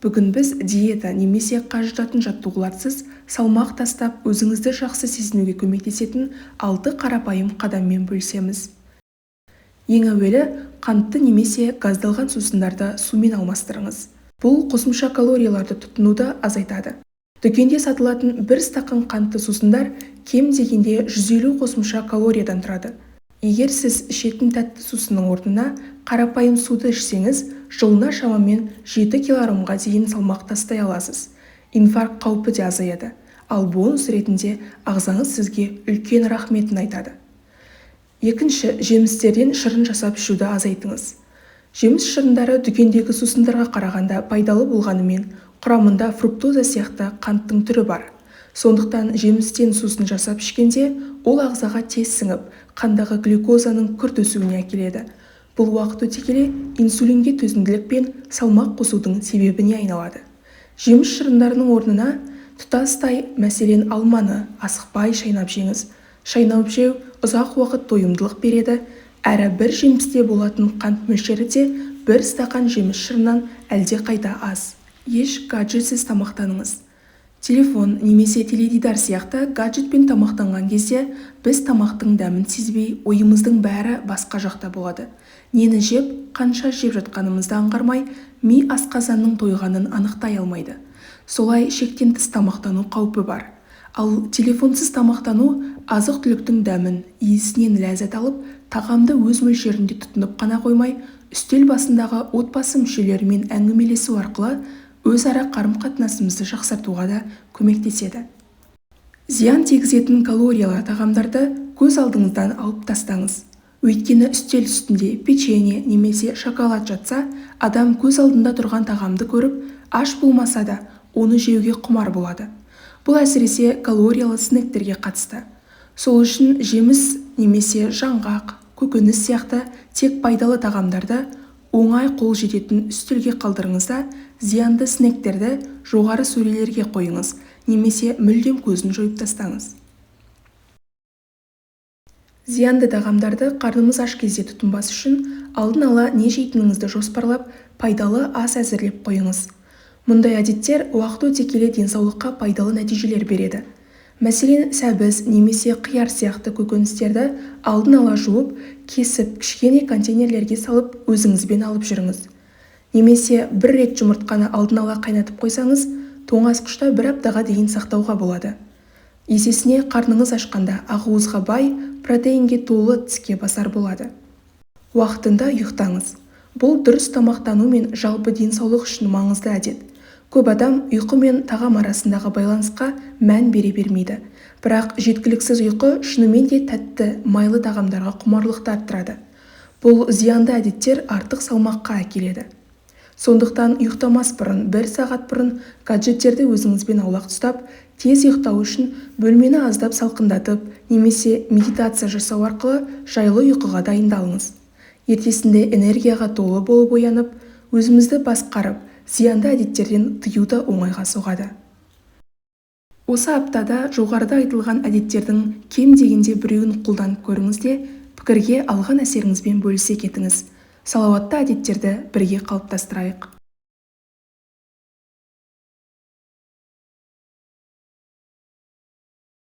Бүгін біз диета немесе қажытатын жаттығуларсыз салмақ тастап өзіңізді жақсы сезінуге көмектесетін 6 қарапайым қадаммен бөлісеміз. Ең әуелі, қантты немесе газдалған сусындарды сумен алмастырыңыз. Бұл қосымша калорияларды тұтынуды азайтады. Дүкенде сатылатын бір стақан қантты сусындар кем дегенде 150 қосымша калориядан тұрады. Егер сіз ішетін тәтті сусынның орнына қарапайым суды ішсеңіз, жылына шамамен 7 килограммға дейін салмақ тастай аласыз. Инфаркт қаупі де азаяды. Ал бонус ретінде ағзаңыз сізге үлкен рахметін айтады. Екінші, жемістерден шырын жасап ішуді азайтыңыз. Жеміс шырындары дүкендегі сусындарға қарағанда пайдалы болғанымен, құрамында фруктоза сияқты қанттың түрі бар. Сондықтан жемістен сусын жасап ішкенде, ол ағзаға тез сіңіп, қандағы глюкозаның күрт өсуіне әкеледі. Бұл уақыт өте келе инсулинге төзімділік пен салмақ қосудың себебіне айналады. Жеміс шырындарының орнына тұтастай, мәселен алманы асықпай шайнап жеңіз. Шайнап жеу ұзақ уақыт тойымдылық береді, әрі бір жемісте болатын қант мөлшері де бір стақан жеміс шырынан әлде қайда аз. Еш гаджетсіз тамақтаныңыз. Телефон немесе теледидар сияқты гаджетпен тамақтанған кезде біз тамақтың дәмін сезбей, ойымыздың бәрі басқа жақта болады. Нені жеп, қанша жеп жатқанымызды аңғармай, ми асқазанның тойғанын анықтай алмайды. Солай шектен тыс тамақтану қаупі бар. Ал телефонсыз тамақтану азық-түліктің дәмін, иісінен ләззат алып, тағамды өз мөлшерінде тұтынып қана қоймай, үстел басындағы отбасы мүшелерімен әңгімелесу арқылы өзара қарым-қатынасымызды жақсартуға да көмектеседі. Зиян тигізетін калориялы тағамдарды көз алдыңыздан алып тастаңыз. Өйткені үстел үстінде печенье немесе шоколад жатса, адам көз алдында тұрған тағамды көріп, аш болмаса да оны жеуге құмар болады. Бұл әсіресе калориялы снектерге қатысты. Сол үшін жеміс немесе жаңғақ, көкөніс сияқты тек пайдалы тағамдарды оңай қол жететін үстелге қалдырыңыз да, зиянды снектерді жоғары сөрелерге қойыңыз, немесе мүлдем көзін жойып тастаңыз. Зиянды тағамдарды қарнымыз аш кезде тұтынбас үшін алдын ала не жейтініңізді жоспарлап, пайдалы ас әзірлеп қойыңыз. Мұндай әдеттер уақыт өте келе денсаулыққа пайдалы нәтижелер береді. Мәселен, сәбіз немесе қияр сияқты көкөністерді алдын ала жуып, кесіп, кішкене контейнерлерге салып, өзіңізбен алып жүріңіз. Немесе бір рет жұмыртқаны алдын ала қайнатып қойсаңыз, тоңазытқышта бір аптаға дейін сақтауға болады. Есесіне қарныңыз ашқанда ақуызға бай, протеинге толы тіске басар болады. Уақытында ұйықтаңыз. Бұл дұрыс тамақтану мен жалпы денсаулық үшін маңызды әдет. Көп адам ұйқы мен тағам арасындағы байланысқа мән бере бермейді. Бірақ жеткіліксіз ұйқы шынымен де тәтті, майлы тағамдарға құмарлықты арттырады. Бұл зиянды әдеттер артық салмаққа әкеледі. Сондықтан ұйықтамас бұрын, 1 сағат бұрын гаджеттерді өзіңізбен аулақ ұстап, тез ұйықтау үшін бөлмені аздап салқындатып, немесе медитация жасау арқылы жайлы ұйқыға дайындалыңыз. Ертесінде энергияға толы болып оянып, өзімізді басқарып, зиянды әдеттерден тыюды оңайға соғады. Осы аптада жоғарыда айтылған әдеттердің кем дегенде біреуін қолданып көріңіз де, пікірге алған әсеріңізбен бөлісе кетіңіз. Салауатты әдеттерді бірге қалыптастырайық.